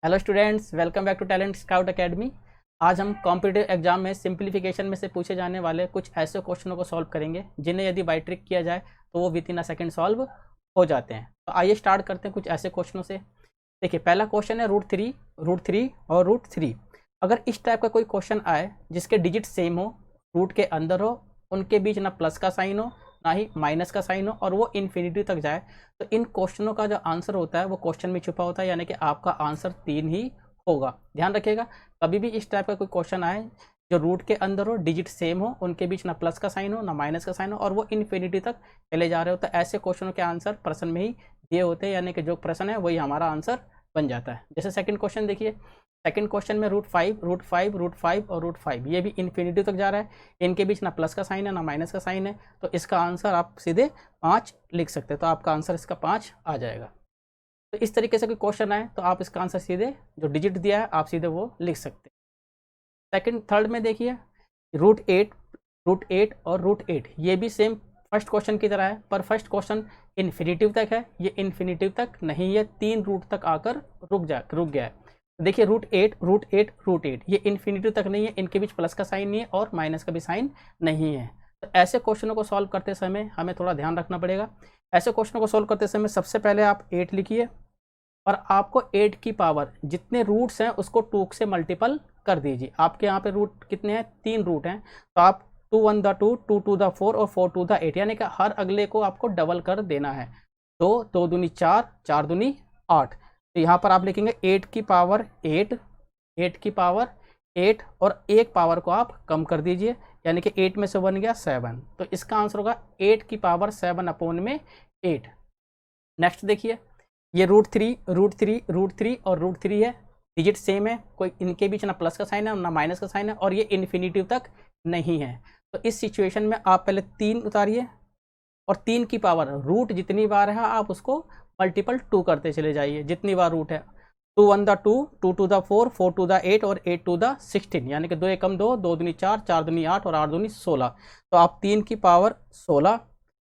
Hello students, welcome back to talent scout academy. आज हम competitive exam में simplification में से पूछे जाने वाले कुछ ऐसे क्वेश्चनों को सॉल्व करेंगे जिन्हें यदि बाई ट्रिक किया जाए तो वो with in a second solve हो जाते हैं। तो आइए स्टार्ट करते हैं कुछ ऐसे क्वेश्चनों से। देखिए, पहला क्वेश्चन है रूट थ्री और रूट 3। अगर इस टाइप का कोई क्वेश्चन आए जिसके डिजिट सेम हो, रूट के अंदर हो, उनके बीच ना प्लस का साइन हो ना ही माइनस का साइन हो और वो इन्फिनिटी तक जाए, तो इन क्वेश्चनों का जो आंसर होता है वो क्वेश्चन में छुपा होता है, यानी कि आपका आंसर 3 ही होगा। ध्यान रखिएगा, कभी भी इस टाइप का कोई क्वेश्चन आए जो रूट के अंदर हो, डिजिट सेम हो, उनके बीच ना प्लस का साइन हो ना माइनस का साइन हो और वो इन्फिनिटी तक चले जा रहे हो, तो ऐसे क्वेश्चनों के आंसर प्रश्न में ही दिए होते हैं, यानी कि जो प्रश्न है वही हमारा आंसर बन जाता है। जैसे सेकंड क्वेश्चन देखिए, सेकंड क्वेश्चन में रूट फाइव और रूट 5 ये भी इन्फिनिटी तक जा रहा है, इनके बीच ना प्लस का साइन है ना माइनस का साइन है, तो इसका आंसर आप सीधे 5 लिख सकते हैं। तो आपका आंसर इसका 5 आ जाएगा। तो इस तरीके से कोई क्वेश्चन आए तो आप इसका आंसर सीधे जो डिजिट दिया है आप सीधे वो लिख सकते हैं। सेकंड थर्ड में देखिए, रूट 8 और रूट 8 ये भी सेम फर्स्ट क्वेश्चन की तरह है, पर फर्स्ट क्वेश्चन इन्फिनिटिव तक है, ये इन्फिनिटिव तक नहीं है, 3 रूट तक आकर रुक गया है। देखिए, रूट 8 ये इन्फिनिटी तक नहीं है, इनके बीच प्लस का साइन नहीं है और माइनस का भी साइन नहीं है। तो ऐसे क्वेश्चनों को सॉल्व करते समय हमें थोड़ा ध्यान रखना पड़ेगा। ऐसे क्वेश्चनों को सॉल्व करते समय सबसे पहले आप 8 लिखिए और आपको 8 की पावर जितने रूट्स हैं उसको 2 से मल्टीपल कर दीजिए। आपके यहाँ पे रूट कितने हैं? 3 रूट हैं, तो आप 2 1 द 2, 2 2 द 4 और 4 2 द 8, यानी कि हर अगले को आपको डबल कर देना है। तो 2 दूनी 4, 4 दूनी 8। तो यहाँ पर आप लिखेंगे 8 की पावर 8, 8 की पावर 8 और एक पावर को आप कम कर दीजिए, यानी कि 8 में से बन गया 7। तो इसका आंसर होगा 8 की पावर 7 अपॉन में 8। नेक्स्ट देखिए, ये रूट थ्री और रूट 3 है, डिजिट सेम है, कोई इनके बीच ना प्लस का साइन है ना माइनस का साइन है और ये इन्फिनिटिव तक नहीं है। तो इस सिचुएशन में आप पहले 3 उतारिए और 3 की पावर रूट जितनी बार है आप उसको मल्टीपल 2 करते चले जाइए, जितनी बार रूट है। 2 1 द 2, 2 2 द 4, 4 2 द 8 और 8 2 द 16, यानी कि 2 एकम 2, 2 दूनी 4, 4 दूनी 8 और 8 दूनी 16। तो आप 3 की पावर 16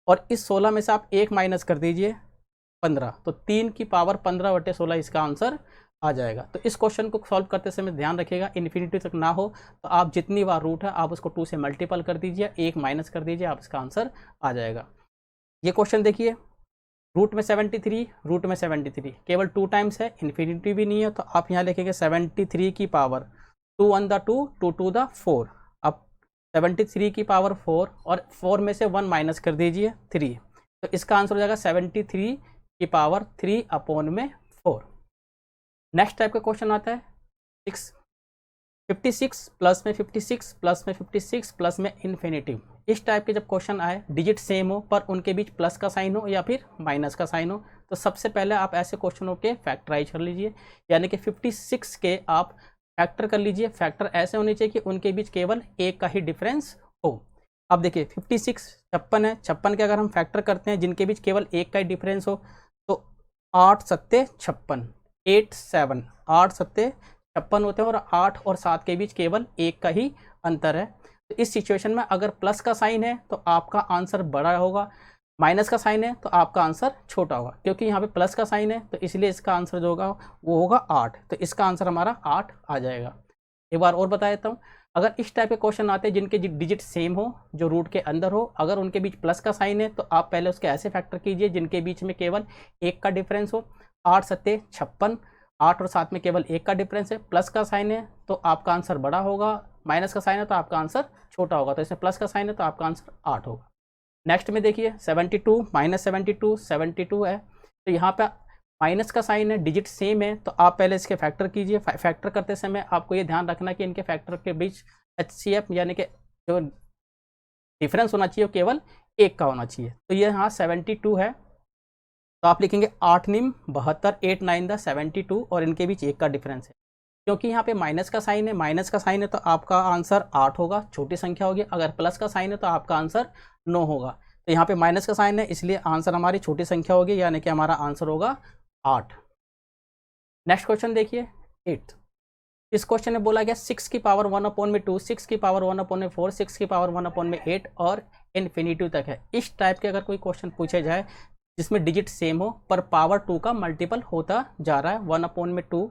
और इस 16 में से आप एक माइनस कर दीजिए 15, तो 3 की पावर 15/16 इसका आंसर आ जाएगा। तो इस क्वेश्चन को सॉल्व करते समय ध्यान रखिएगा इन्फिनिटी तक ना हो, तो आप जितनी बार रूट है आप उसको 2 से मल्टीपल कर दीजिए, एक माइनस कर दीजिए, आप इसका आंसर आ जाएगा। ये क्वेश्चन देखिए, रूट में 73 केवल 2 टाइम्स है, इन्फिनिटी भी नहीं है, तो आप यहाँ लिखेंगे 73 की पावर 2 1 द 2, 2 2 द 4। अब 73 की पावर 4 और 4 में से 1 माइनस कर दीजिए 3, तो इसका आंसर हो जाएगा 73 की पावर 3 अपॉन में 4। नेक्स्ट टाइप का क्वेश्चन आता है 6, 56 प्लस में 56 प्लस में 56 प्लस में इन्फिनिटिव। इस टाइप के जब क्वेश्चन आए, डिजिट सेम हो पर उनके बीच प्लस का साइन हो या फिर माइनस का साइन हो, तो सबसे पहले आप ऐसे क्वेश्चनों के फैक्टराइज कर लीजिए, यानी कि 56 के आप फैक्टर कर लीजिए। फैक्टर ऐसे होने चाहिए कि उनके बीच केवल एक का ही डिफरेंस हो। अब देखिए 56 56 है, 56 के अगर हम फैक्टर करते हैं जिनके बीच केवल एक का ही डिफरेंस हो, तो 8 सत्ते 56, 8 7, 8 सत्ते 56 होते हैं और 8 और 7 के बीच केवल एक का ही अंतर है। तो इस सिचुएशन में अगर प्लस का साइन है तो आपका आंसर बड़ा होगा, माइनस का साइन है तो आपका आंसर छोटा होगा। क्योंकि यहाँ पे प्लस का साइन है तो इसलिए इसका आंसर जो होगा वो होगा 8, तो इसका आंसर हमारा 8 आ जाएगा। एक बार और बता देता हूँ, अगर इस टाइप के क्वेश्चन आते हैं जिनके डिजिट सेम हो, जो रूट के अंदर हो, अगर उनके बीच प्लस का साइन है तो आप पहले उसके ऐसे फैक्टर कीजिए जिनके बीच में केवल एक का डिफरेंस हो। 8 सत्ते 56, 8 और 7 में केवल एक का डिफरेंस है, प्लस का साइन है तो आपका आंसर बड़ा होगा, माइनस का साइन है तो आपका आंसर छोटा होगा, तो इसमें प्लस का साइन है तो आपका आंसर 8 होगा। नेक्स्ट में देखिए 72 माइनस 72 है, तो यहाँ पे माइनस का साइन है, डिजिट सेम है, तो आप पहले इसके फैक्टर कीजिए। फैक्टर करते समय आपको ये ध्यान रखना कि इनके फैक्टर के बीच HCF यानी कि जो डिफरेंस होना चाहिए वो केवल एक का होना चाहिए। तो ये यहाँ 72 है, तो आप लिखेंगे 8 निम 72, 8 9 द 72 और इनके बीच एक का डिफरेंस है। क्योंकि यहाँ पे माइनस का साइन है तो आपका आंसर 8 होगा, छोटी संख्या होगी। अगर प्लस का साइन है तो आपका आंसर 9 होगा। तो यहाँ पे माइनस का साइन है इसलिए आंसर हमारी छोटी संख्या होगी, यानी कि हमारा आंसर होगा 8। नेक्स्ट क्वेश्चन देखिए 8। इस क्वेश्चन में बोला गया 6 की पावर 1 अपॉन में 2, 6 की पावर 1 अपॉन में 4, 6 की पावर 1 अपॉन में 8 और इन्फिनिटिव तक है। इस टाइप के अगर कोई क्वेश्चन पूछे जाए जिसमें डिजिट सेम हो पर पावर 2 का मल्टीपल होता जा रहा है, 1 अपॉन में 2,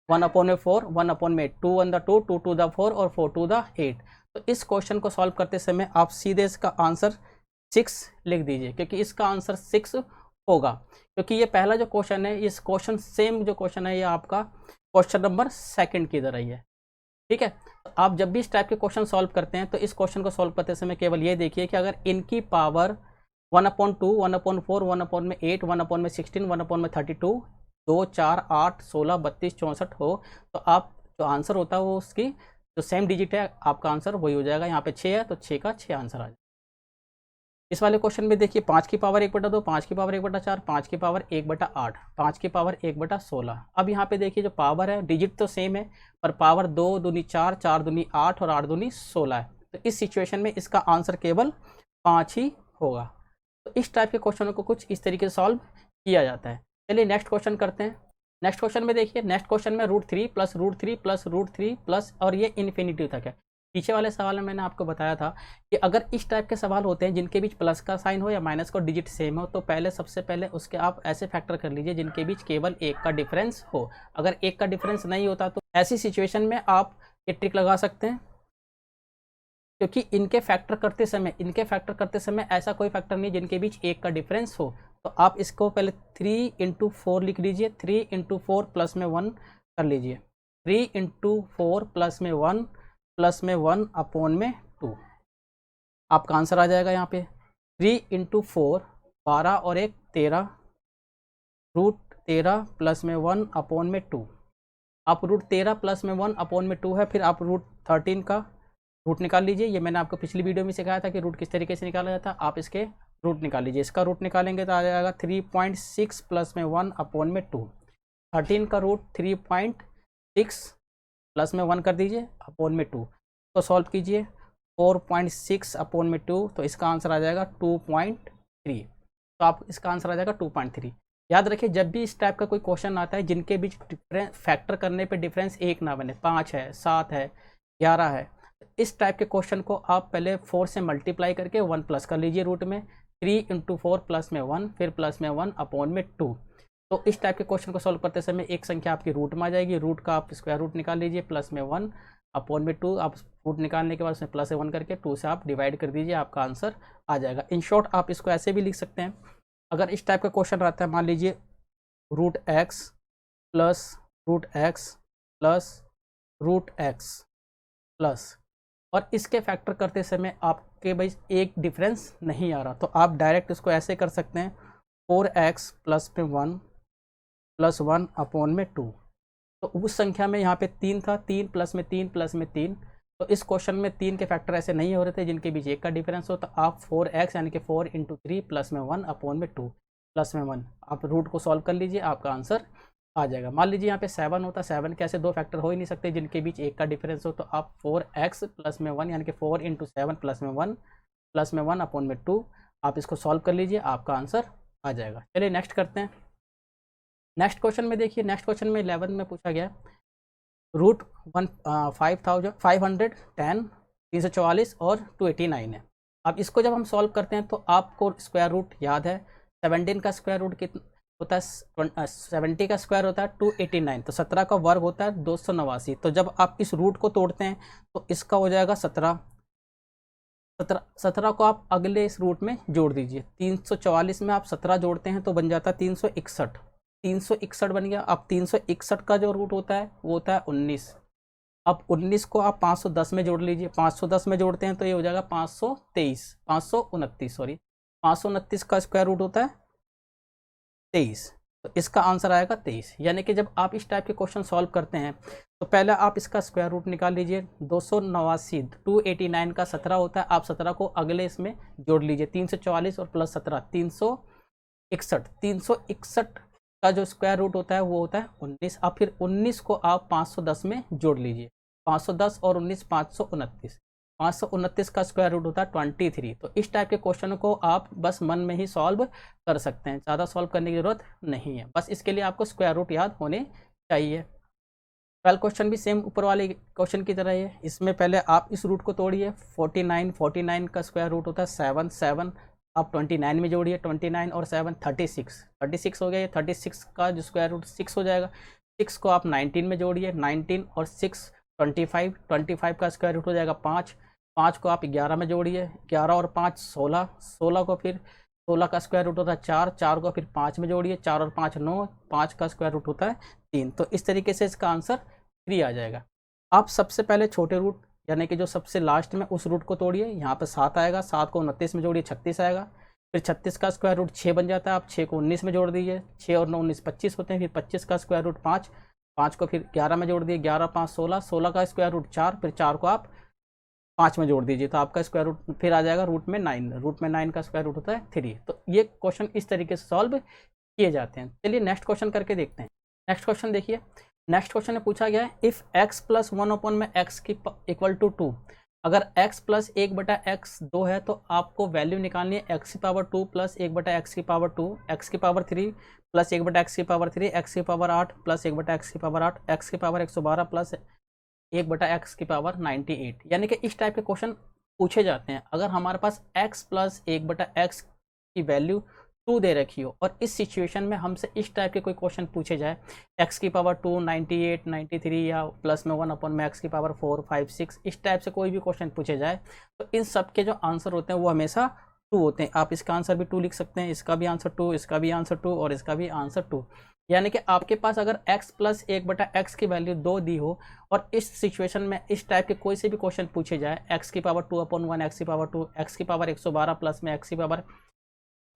1/4, 1/8, 2 1 the 2, 2 2 the 4 और 4 2 the 8। तो इस क्वेश्चन को सॉल्व करते समय आप सीधे इसका आंसर 6 लिख दीजिए, क्योंकि इसका आंसर 6 होगा, क्योंकि ये पहला जो क्वेश्चन है, इस क्वेश्चन सेम जो क्वेश्चन है ये आपका क्वेश्चन नंबर 2 की तरह ही है। ठीक है, तो आप जब भी इस टाइप के क्वेश्चन सॉल्व करते हैं तो इस क्वेश्चन को सॉल्व करते समय केवल ये देखिए कि अगर इनकी पावर 1/2, 1/4, 1/8, 1/16, 1/32, 2 4 8 16 32 64 हो, तो आप जो आंसर होता है वो उसकी जो सेम डिजिट है आपका आंसर वही हो जाएगा। यहाँ पे 6 है तो 6 का 6 आंसर आ जाएगा। इस वाले क्वेश्चन में देखिए 5 की पावर 1/2, 5 की पावर 1/4, 5 की पावर 1/8, 5 की पावर 1/16। अब यहाँ पे देखिए जो पावर है डिजिट तो सेम है, पर पावर 2 दूनी 4, 4 दूनी 8 और 8 दूनी 16 है। तो इस सिचुएशन में इसका आंसर केवल 5 ही होगा। तो इस टाइप के क्वेश्चनों को कुछ इस तरीके से सॉल्व किया जाता है। चलिए नेक्स्ट क्वेश्चन करते हैं। नेक्स्ट क्वेश्चन में देखिए, नेक्स्ट क्वेश्चन में √3 प्लस √3 प्लस √3 प्लस, और ये इन्फिनिटी तक है। पीछे वाले सवाल में मैंने आपको बताया था कि अगर इस टाइप के सवाल होते हैं जिनके बीच प्लस का साइन हो या माइनस का डिजिट सेम हो, तो पहले सबसे पहले उसके आप ऐसे फैक्टर कर लीजिए जिनके बीच केवल 1 का डिफरेंस हो। अगर 1 का डिफरेंस नहीं होता तो ऐसी सिचुएशन में आप ये ट्रिक लगा सकते हैं, क्योंकि इनके फैक्टर करते समय ऐसा कोई फैक्टर नहीं जिनके बीच 1 का डिफरेंस हो। तो आप इसको पहले 3 × 4 लिख लीजिए, 3 × 4 प्लस में 1 कर लीजिए, 3 × 4 प्लस में 1 प्लस में 1 अपॉन में 2, आपका आंसर आ जाएगा। यहाँ पे 3 × 4 12 और 1 13, √13 प्लस में 1 अपॉन में 2। आप √13 प्लस में 1 अपॉन में 2 है, फिर आप √13 का रूट निकाल लीजिए। ये मैंने आपको पिछली वीडियो में सिखाया था कि रूट किस तरीके से निकाला जाता है। आप इसके रूट निकाल लीजिए। इसका रूट निकालेंगे तो आ जाएगा 3.6 प्लस में 1 अपॉन में 2। 13 का रूट 3.6 प्लस में 1 कर दीजिए अपॉन में 2, तो सॉल्व कीजिए 4.6 अपॉन में 2, तो इसका आंसर आ जाएगा 2.3। तो आप इसका आंसर आ जाएगा 2.3। याद रखिए जब भी इस टाइप का कोई क्वेश्चन आता है जिनके बीच फैक्टर करने पे डिफरेंस 1 ना बने, 5 है, 7 है, 11 है, इस टाइप के क्वेश्चन को आप पहले 4 से मल्टीप्लाई करके 1 प्लस कर लीजिए रूट में, 3 × 4 प्लस में 1 फिर प्लस में 1 अपॉन में 2। तो इस टाइप के क्वेश्चन को सॉल्व करते समय एक संख्या आपकी रूट में आ जाएगी, रूट का आप स्क्वायर रूट निकाल लीजिए, प्लस में 1 अपॉन में 2। आप रूट निकालने के बाद उसमें प्लस 1 करके 2 से आप डिवाइड कर दीजिए, आपका आंसर आ जाएगा। इन शॉर्ट आप इसको ऐसे भी लिख सकते हैं, अगर इस टाइप का क्वेश्चन रहता है, मान लीजिए √x plus √x plus √x plus, और इसके फैक्टर करते समय आपके भाई एक डिफरेंस नहीं आ रहा, तो आप डायरेक्ट इसको ऐसे कर सकते हैं 4x प्लस में 1 प्लस 1 अपॉन में 2। तो उस संख्या में यहाँ पे 3 था, 3 प्लस में 3 प्लस में 3, तो इस क्वेश्चन में 3 के फैक्टर ऐसे नहीं हो रहे थे जिनके बीच 1 का डिफरेंस हो, तो आप 4x यानी कि 4 × 3 प्लस में 1 अपॉन में 2 प्लस में 1, आप रूट को सॉल्व कर लीजिए, आपका आंसर आ जाएगा। मान लीजिए यहाँ पे 7 होता, 7 के ऐसे 2 फैक्टर हो ही नहीं सकते जिनके बीच 1 का डिफरेंस हो, तो आप 4x प्लस में 1 यानी कि 4 × 7 प्लस में 1 प्लस में 1 अपॉन में 2, आप इसको सॉल्व कर लीजिए, आपका आंसर आ जाएगा। चलिए नेक्स्ट करते हैं। नेक्स्ट क्वेश्चन में देखिए, नेक्स्ट क्वेश्चन में 11 में पूछा गया √510 344 और 289 है। अब इसको जब हम सॉल्व करते हैं तो आपको स्क्वायर रूट याद है, 17 का स्क्वायर रूट कितना होता है, 70 का स्क्वायर होता है 289, तो 17 का वर्ग होता है 289। तो जब आप इस रूट को तोड़ते हैं तो इसका हो जाएगा 17 को आप अगले इस रूट में जोड़ दीजिए, 344 में आप 17 जोड़ते हैं तो बन जाता है 361, 361 बन गया। अब 361 का जो रूट होता है वो होता है 19। अब 19 को आप 510 में जोड़ लीजिए, 510 में जोड़ते हैं तो ये हो जाएगा 529 का स्क्वायर रूट होता है 23, तो इसका आंसर आएगा 23। यानी कि जब आप इस टाइप के क्वेश्चन सॉल्व करते हैं तो पहले आप इसका स्क्वायर रूट निकाल लीजिए, 289 289 का 17 होता है, आप 17 को अगले इसमें जोड़ लीजिए, 344 और प्लस 17 361, 361 का जो स्क्वायर रूट होता है वो होता है 19। अब फिर 19 को आप 510 में जोड़ लीजिए, 510 और 19 529, 529 का स्क्वायर रूट होता है 23। तो इस टाइप के क्वेश्चन को आप बस मन में ही सॉल्व कर सकते हैं, ज़्यादा सॉल्व करने की ज़रूरत नहीं है, बस इसके लिए आपको स्क्वायर रूट याद होने चाहिए। 12 क्वेश्चन भी सेम ऊपर वाले क्वेश्चन की तरह है, इसमें पहले आप इस रूट को तोड़िए, 49 का स्क्वायर रूट होता है 7 आप 29 में जोड़िए, 29 और 7 36 हो गया, ये 36 का जो स्क्वायर रूट 6 हो जाएगा, 6 को आप 19 में जोड़िए, 19 और 6 25, 25 का स्क्वायर रूट हो जाएगा 5, 5 को आप 11 में जोड़िए, 11 और 5 16, 16 को फिर 16 का स्क्वायर रूट होता है 4, 4 को फिर 5 में जोड़िए, 4 और 5 9, 5 का स्क्वायर रूट होता है 3। तो इस तरीके से इसका आंसर 3 आ जाएगा। आप सबसे पहले छोटे रूट यानी कि जो सबसे लास्ट में उस रूट को तोड़िए, यहाँ पे 7 आएगा, 7 को 29 में जोड़िए 36 आएगा, फिर 36 का स्क्वायर रूट 6 बन जाता है, आप 6 को 19 में जोड़ दीजिए, 6 और 9 19 25 होते हैं, फिर 25 का स्क्वायर रूट 5, 5 को फिर 11 में जोड़ दिए, 11 5 16, 16 का स्क्वायर रूट 4, फिर 4 को आप 5 में जोड़ दीजिए, तो आपका स्क्वायर रूट फिर आ जाएगा रूट में 9, रूट में 9 का स्क्वायर रूट होता है 3। तो ये क्वेश्चन इस तरीके से सॉल्व किए जाते हैं। चलिए नेक्स्ट क्वेश्चन करके देखते हैं। नेक्स्ट क्वेश्चन देखिए, नेक्स्ट क्वेश्चन में पूछा गया है इफ x प्लस 1 अपॉन में x की इक्वल टू 2, अगर x प्लस 1/x 2 है तो आपको वैल्यू निकालनी है x की पावर 2 प्लस 1/x की पावर 2, x की पावर 3 प्लस 1/x की पावर 3, x की पावर 8 प्लस 1/x की पावर 8, x की पावर 112 प्लस 1/x की पावर 98। यानी कि इस टाइप के क्वेश्चन पूछे जाते हैं अगर हमारे पास x प्लस 1/x की वैल्यू 2 दे रखी हो और इस सिचुएशन में हमसे इस टाइप के कोई क्वेश्चन पूछे जाए x की पावर 2 98 93 या प्लस में 1 अपॉन में x की पावर 4 5 6, इस टाइप से कोई भी क्वेश्चन पूछे जाए तो इन सब के जो आंसर होते हैं वो हमेशा 2 होते हैं। आप इसका आंसर भी 2 लिख सकते हैं, इसका भी आंसर 2, इसका भी आंसर 2 और इसका भी आंसर 2। यानी कि आपके पास अगर x प्लस 1/x की वैल्यू 2 दी हो और इस सिचुएशन में इस टाइप के कोई से भी क्वेश्चन पूछे जाए x की पावर 2 अपॉन 1 x की पावर 2, x की पावर 112 प्लस में x की पावर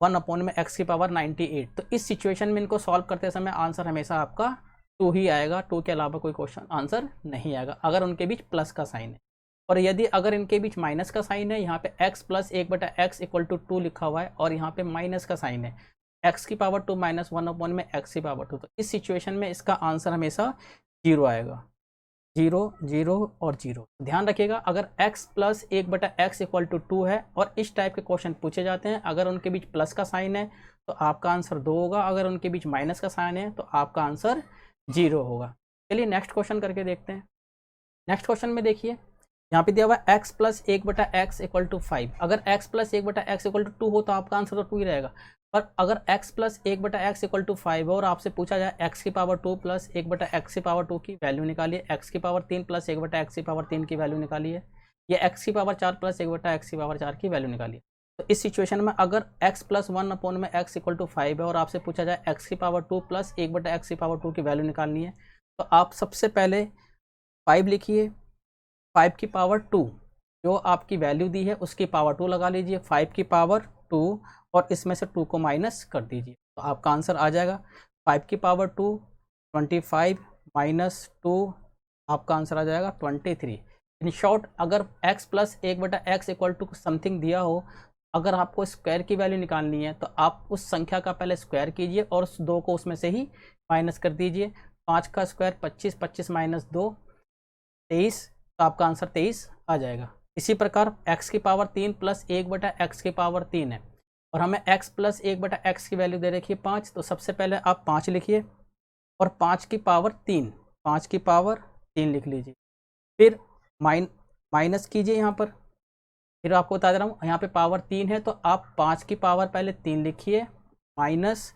1 अपॉन में x की पावर 98, तो इस सिचुएशन में इनको सॉल्व करते समय आंसर हमेशा आपका 2 ही आएगा, 2 के अलावा कोई क्वेश्चन आंसर नहीं आएगा अगर उनके बीच प्लस का साइन है। और यदि अगर इनके बीच माइनस का साइन है, यहाँ पे x plus 1/x equal to 2 लिखा हुआ है और यहाँ पे माइनस का साइन है x की पावर 2 माइनस 1 अपॉन में x की पावर 2, तो इस सिचुएशन में इसका आंसर हमेशा 0 आएगा, 0 0 और 0। ध्यान रखिएगा अगर x plus 1/x equal to 2 है और इस टाइप के क्वेश्चन पूछे जाते हैं अगर उनके बीच प्लस का साइन है तो आपका आंसर 2 होगा, अगर उनके बीच माइनस का साइन है तो आपका आंसर 0 होगा। चलिए नेक्स्ट क्वेश्चन करके देखते हैं। नेक्स्ट क्वेश्चन में देखिए यहाँ पे दिया हुआ है x plus 1/x equal to 5, अगर x plus 1/x equal to 2 हो तो आपका आंसर तो 2 ही रहेगा, पर अगर x plus 1/x equal to 5 और आपसे पूछा जाए x की पावर 2 प्लस 1/x की पावर 2 की वैल्यू निकालिए, x की पावर 3 प्लस 1/x की पावर 3 की वैल्यू निकालिए, या x की पावर 4 प्लस 1/x की पावर 4 की वैल्यू निकालिए। तो इस सिचुएशन में अगर x प्लस 1 अपॉन में x इक्वल टू 5 है और आपसे पूछा जाए x की पावर 2 प्लस 1/x की पावर 2 की वैल्यू निकालनी है, तो आप सबसे पहले 5 लिखिए, 5 की पावर 2 जो आपकी वैल्यू दी है उसकी पावर 2 लगा लीजिए, 5 की पावर 2 और इसमें से 2 को माइनस कर दीजिए, तो आपका आंसर आ जाएगा 5 की पावर 2 25 माइनस 2, आपका आंसर आ जाएगा 23। इन शॉर्ट अगर x plus 1/x equal to something दिया हो, अगर आपको स्क्वायर की वैल्यू निकालनी है तो आप उस संख्या का पहले स्क्वायर कीजिए और उस 2 को उसमें से ही माइनस कर दीजिए। 5 का स्क्वायर 25, 25 माइनस 2 23, तो आपका आंसर 23 आ जाएगा। इसी प्रकार x की पावर 3 प्लस 1/x की पावर 3 है और हमें x प्लस 1/x की वैल्यू दे रखी है 5, तो सबसे पहले आप 5 लिखिए और 5 की पावर 3, 5 की पावर 3 लिख लीजिए, फिर माइनस कीजिए यहाँ पर, फिर आपको बता दे रहा हूँ यहाँ पे पावर 3 है तो आप 5 की पावर पहले 3 लिखिए माइनस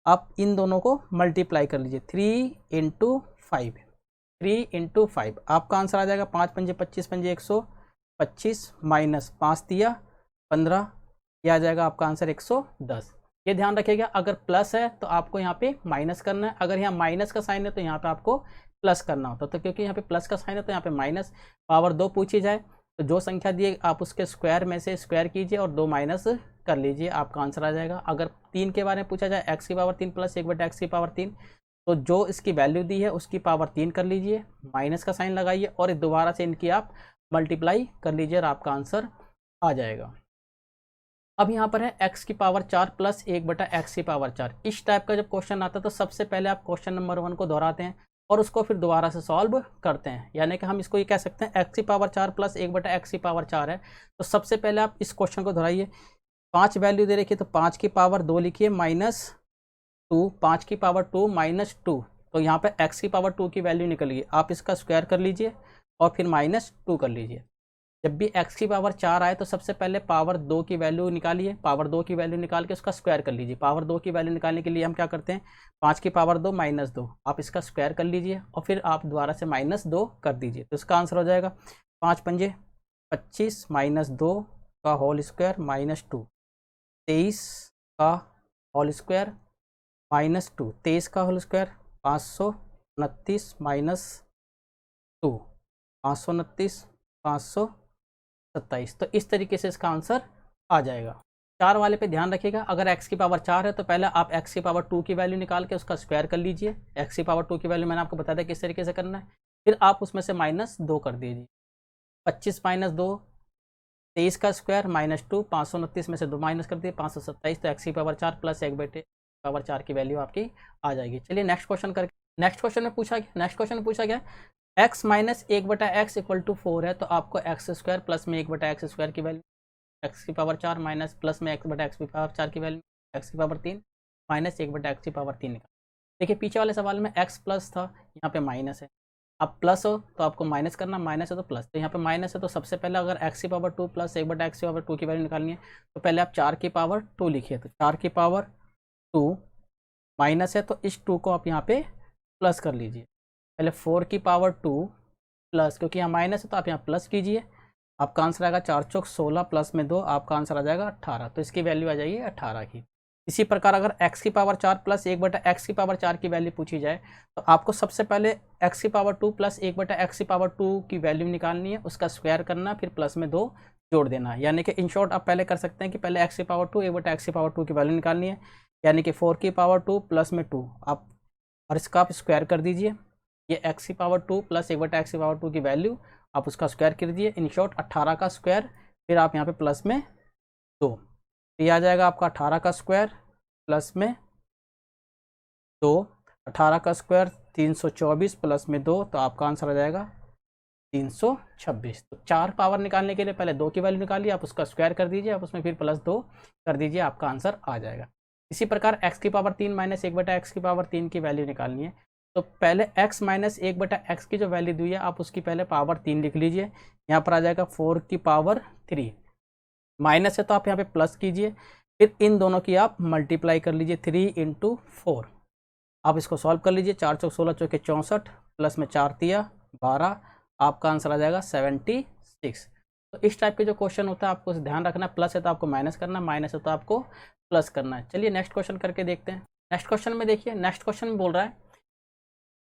आप इन दोनों को मल्टीप्लाई कर लीजिए 3 इंटू 5, 3 इंटू 5, आपका आंसर आ जाएगा 5 पंजे 25 पंजे 125 माइनस 5 दिया 15, यह आ जाएगा आपका आंसर 110। ये ध्यान रखिएगा अगर प्लस है तो आपको यहाँ पे माइनस करना है, अगर यहाँ माइनस का साइन है तो यहाँ पे आपको प्लस करना होता है, तो क्योंकि यहाँ पे प्लस का साइन है तो यहाँ पे माइनस, पावर 2 पूछी जाए तो जो संख्या दी आप उसके स्क्वायर में से स्क्वायर कीजिए और 2 माइनस कर लीजिए, आपका आंसर आ जाएगा। अगर 3 के बारे में पूछा जाए x की पावर 3 प्लस 1/x की पावर 3, तो जो इसकी वैल्यू दी है उसकी पावर 3 कर लीजिए, माइनस का साइन लगाइए और दोबारा से इनकी आप मल्टीप्लाई कर लीजिए और आपका आंसर आ जाएगा। अब यहाँ पर है x की पावर 4 प्लस 1/x की पावर 4। इस टाइप का जब क्वेश्चन आता है तो सबसे पहले आप क्वेश्चन नंबर 1 को दोहराते हैं और उसको फिर दोबारा से सॉल्व करते हैं, यानी कि हम इसको ये कह सकते हैं x की पावर 4 प्लस 1/x की पावर 4 है। तो सबसे पहले आप इस क्वेश्चन को दोहराइए, 5 वैल्यू दे रखी है तो 5 की पावर 2 लिखिए माइनस 2, 5 की पावर 2 माइनस 2, तो यहाँ पे x की पावर 2 की वैल्यू निकल गई, आप इसका स्क्वायर कर लीजिए और फिर माइनस 2 कर लीजिए। जब भी x की पावर 4 आए तो सबसे पहले पावर 2 की वैल्यू निकालिए, पावर 2 की वैल्यू निकाल के उसका स्क्वायर कर लीजिए। पावर 2 की वैल्यू निकालने के लिए हम क्या करते हैं, 5 की पावर 2 माइनस 2, आप इसका स्क्वायर कर लीजिए और फिर आप दोबारा से माइनस 2 कर दीजिए, तो इसका आंसर हो जाएगा 5 पंजे 25 माइनस 2 का होल स्क्वायर माइनस 2, 23 का होल स्क्वायर माइनस 2, 23 का होल स्क्वायर 529 माइनस 2, 529 527। तो इस तरीके से इसका आंसर आ जाएगा। 4 वाले पे ध्यान रखिएगा, अगर x की पावर 4 है तो पहले आप x की पावर 2 की वैल्यू निकाल के उसका स्क्वायर कर लीजिए। x की पावर 2 की वैल्यू मैंने आपको बता दिया किस तरीके से करना है, फिर आप उसमें से माइनस 2 कर दीजिए। 25 माइनस 2 23 का स्क्वायर माइनस 2, 529 में से 2 माइनस कर दिए 527, तो x की पावर 4 प्लस 1 बटे पावर 4 की वैल्यू आपकी आ जाएगी। चलिए नेक्स्ट क्वेश्चन करके, नेक्स्ट क्वेश्चन में पूछा गया x माइनस 1 बटा एक्स इक्वल टू 4 है, तो आपको एक्स स्क्वायर प्लस में 1 बटा एक्स स्क्वायर की वैल्यू, एक्स की पावर 4 माइनस प्लस में एक्स बटा एक्स की पावर 4 की वैल्यू, एक्स की पावर 3 माइनस 1 बटा एक्स की पावर 3 निकाल। देखिए पीछे वाले सवाल में x प्लस था, यहाँ पे माइनस है। अब प्लस हो तो आपको माइनस करना, माइनस है तो प्लस, तो यहाँ पे माइनस है तो सबसे पहले अगर x की पावर 2 प्लस 1 बटा एक्स की पावर 2 की वैल्यू निकालनी है तो पहले आप 4 की पावर 2 लिखिए, तो 4 की पावर 2 माइनस है तो इस 2 को आप यहाँ पे प्लस कर लीजिए। पहले 4 की पावर 2 प्लस, क्योंकि यहाँ माइनस है तो आप यहाँ प्लस कीजिए, आपका आंसर आएगा 4 चौक 16 प्लस में 2, आपका आंसर आ जाएगा 18, तो इसकी वैल्यू आ जाएगी 18 की। इसी प्रकार अगर x की पावर 4 प्लस 1 बटा एक्स की पावर 4 की वैल्यू पूछी जाए तो आपको सबसे पहले x की पावर 2 प्लस 1 बटा एक्स की पावर 2 की वैल्यू निकालनी है, उसका स्क्वायर करना, फिर प्लस में 2 जोड़ देना। यानी कि इन शॉर्ट आप पहले कर सकते हैं कि पहले x की पावर 2 1 बटा एक्स की पावर 2 की वैल्यू निकालनी है, यानी कि 4 की पावर 2 प्लस में 2 आप, और इसका आप स्क्वायर कर दीजिए। ये x की पावर 2 प्लस 1 बटा एक्स की पावर 2 की वैल्यू आप उसका स्क्वायर कर दीजिए, इन शॉर्ट 18 का स्क्वायर, फिर आप यहाँ पे प्लस में 2, ये आ जाएगा आपका 18 का स्क्वायर प्लस में 2, 18 का स्क्वायर 324 प्लस में 2, तो आपका आंसर आ जाएगा 326। तो 4 पावर निकालने के लिए पहले 2 की वैल्यू निकालिए, आप उसका स्क्वायर कर दीजिए, आप उसमें फिर प्लस 2 कर दीजिए, आपका आंसर आ जाएगा। इसी प्रकार x की पावर 3 माइनस 1 बटा एक्स की पावर 3 की वैल्यू निकालनी है, तो पहले x माइनस 1 बटा एक्स की जो वैल्यू दी है आप उसकी पहले पावर 3 लिख लीजिए, यहाँ पर आ जाएगा 4 की पावर 3, माइनस है तो आप यहाँ पे प्लस कीजिए, फिर इन दोनों की आप मल्टीप्लाई कर लीजिए 3 × 4, आप इसको सॉल्व कर लीजिए, 4 चौक 16 चौके 64 प्लस में 4 तिया 12, आपका आंसर आ जाएगा 76। तो इस टाइप के जो क्वेश्चन होता है आपको ध्यान रखना, प्लस है तो आपको माइनस करना, माइनस है तो आपको प्लस करना है। चलिए नेक्स्ट क्वेश्चन करके देखते हैं। नेक्स्ट क्वेश्चन में देखिए, नेक्स्ट क्वेश्चन में बोल रहा है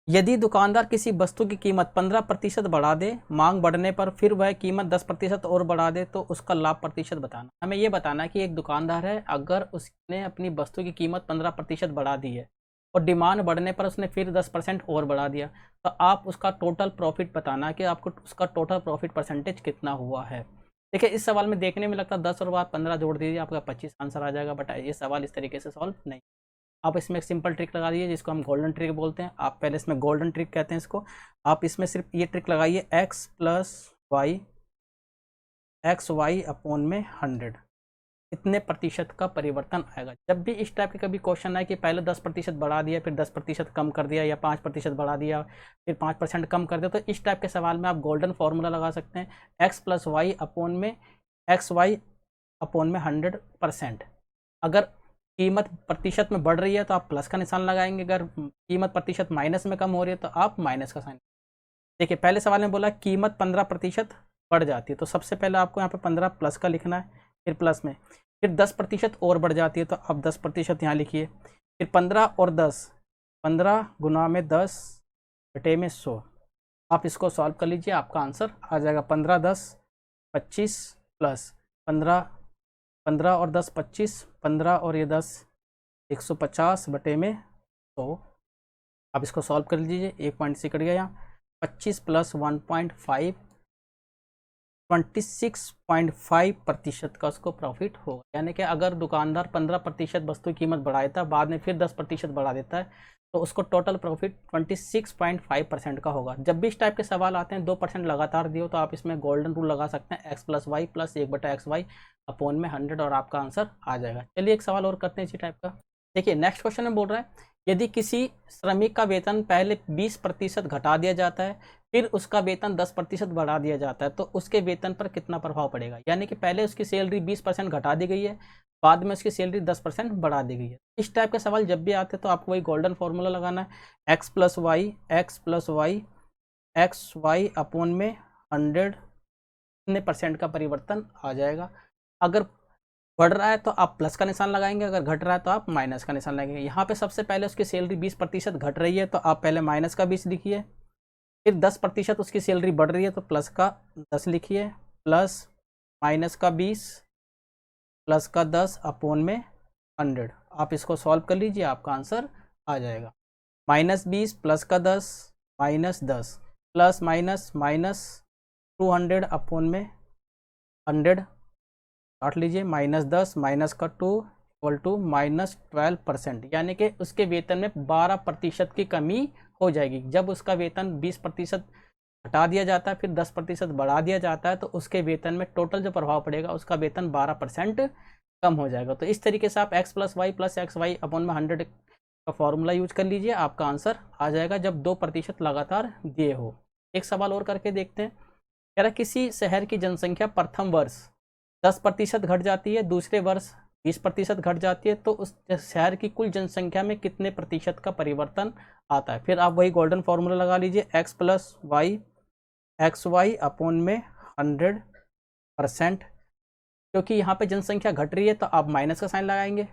यदि दुकानदार किसी वस्तु की कीमत 15% बढ़ा दे, मांग बढ़ने पर फिर वह कीमत 10% और बढ़ा दे, तो उसका लाभ प्रतिशत बताना। हमें ये बताना है कि एक दुकानदार है, अगर उसने अपनी वस्तु की कीमत 15% बढ़ा दी है और डिमांड बढ़ने पर उसने फिर 10% और बढ़ा दिया, तो आप उसका टोटल प्रॉफिट बताना कि आपको उसका टोटल प्रॉफिट परसेंटेज कितना हुआ है। देखिए इस सवाल में देखने में लगता है 10 और बाद 15 जोड़ दीजिए आपका 25 आंसर आ जाएगा, बट ये सवाल इस तरीके से सॉल्व नहीं। आप इसमें एक सिंपल ट्रिक लगा दीजिए जिसको हम गोल्डन ट्रिक बोलते हैं, आप पहले इसमें गोल्डन ट्रिक कहते हैं इसको। आप इसमें सिर्फ ये ट्रिक लगाइए x plus y x y upon में 100, इतने प्रतिशत का परिवर्तन आएगा। जब भी इस टाइप के कभी क्वेश्चन आए कि पहले 10% बढ़ा दिया फिर 10% कम कर दिया, या 5% बढ़ा दिया फिर 5% कम कर दिया, तो इस टाइप के सवाल में आप गोल्डन फॉर्मूला लगा सकते हैं, x प्लस वाई अपॉन में एक्स वाई अपॉन में 100%। अगर कीमत प्रतिशत में बढ़ रही है तो आप प्लस का निशान लगाएंगे, अगर कीमत प्रतिशत माइनस में कम हो रही है तो आप माइनस का साइन। देखिए पहले सवाल में बोला कीमत 15% बढ़ जाती है, तो सबसे पहले आपको यहाँ पे 15 प्लस का लिखना है, फिर प्लस में, फिर 10% और बढ़ जाती है तो आप 10% यहाँ लिखिए, फिर 15 और 10, 15 गुना में 10 बटे में 100, आप इसको सॉल्व कर लीजिए, आपका आंसर आ जाएगा 15 10 25 प्लस 15 और 10 25, 15 और ये 10 150 बटे में 100, आप इसको सॉल्व कर लीजिए, 1 पॉइंट से कट गया यहाँ, 25 प्लस 1.5 26.5% का उसको प्रॉफिट होगा। यानी कि अगर दुकानदार 15% वस्तु की कीमत बढ़ा देता है, बाद में फिर 10% बढ़ा देता है, तो उसको टोटल प्रॉफिट 26.5% का होगा। जब भी इस टाइप के सवाल आते हैं 2% लगातार दियो, तो आप इसमें गोल्डन रूल लगा सकते हैं, x प्लस वाई प्लस 1 बटा एक्स वाई अपॉन में 100, और आपका आंसर आ जाएगा। चलिए एक सवाल और करते हैं इसी टाइप का। देखिए नेक्स्ट क्वेश्चन में बोल रहा है यदि किसी श्रमिक का वेतन पहले 20% घटा दिया जाता है, फिर उसका वेतन 10% बढ़ा दिया जाता है, तो उसके वेतन पर कितना प्रभाव पड़ेगा। यानी कि पहले उसकी सैलरी 20% घटा दी गई है, बाद में उसकी सैलरी 10% बढ़ा दी गई है। इस टाइप के सवाल जब भी आते हैं तो आपको वही गोल्डन फॉर्मूला लगाना है, x plus y x y upon में 100 कितने परसेंट का परिवर्तन आ जाएगा। अगर बढ़ रहा है तो आप प्लस का निशान लगाएंगे, अगर घट रहा है तो आप माइनस का निशान लगाएंगे। यहाँ पे सबसे पहले उसकी सैलरी 20% घट रही है तो आप पहले माइनस का 20 लिखिए, फिर 10% उसकी सैलरी बढ़ रही है तो प्लस का 10 लिखिए, प्लस माइनस का 20 प्लस का 10 अपॉन में 100। आप इसको सॉल्व कर लीजिए, आपका आंसर आ जाएगा। -20 प्लस का 10 -10 प्लस माइनस माइनस 200 अपॉन में 100 काट लीजिए, -10 माइनस का 2 इक्वल टू -12%, यानी कि उसके वेतन में 12% की कमी हो जाएगी। जब उसका वेतन 20% हटा दिया जाता है फिर 10% बढ़ा दिया जाता है तो उसके वेतन में टोटल जो प्रभाव पड़ेगा उसका वेतन 12% कम हो जाएगा। तो इस तरीके से आप x प्लस वाई अपॉन में 100 का फॉर्मूला यूज कर लीजिए, आपका आंसर आ जाएगा जब 2% लगातार दिए हो। एक सवाल और करके देखते हैं। कह रहा किसी शहर की जनसंख्या प्रथम वर्ष 10% घट जाती है, दूसरे वर्ष 20% घट जाती है, तो उस शहर की कुल जनसंख्या में कितने प्रतिशत का परिवर्तन आता है। फिर आप वही गोल्डन फॉर्मूला लगा लीजिए, एक्स वाई अपॉन में 100%। क्योंकि यहाँ पे जनसंख्या घट रही है तो आप माइनस का साइन लगाएंगे,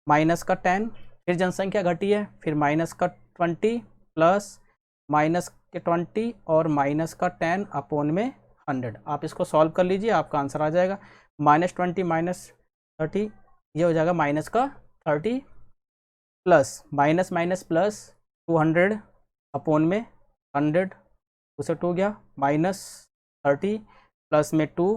माइनस का 10, फिर जनसंख्या घटी है फिर माइनस का 20 प्लस माइनस के 20 और माइनस का 10 अपॉन में 100। आप इसको सॉल्व कर लीजिए, आपका आंसर आ जाएगा -20 -30, ये हो जाएगा माइनस का 30 plus minus minus plus 200 upon में 100, उसे 2 गया, -30 प्लस में 2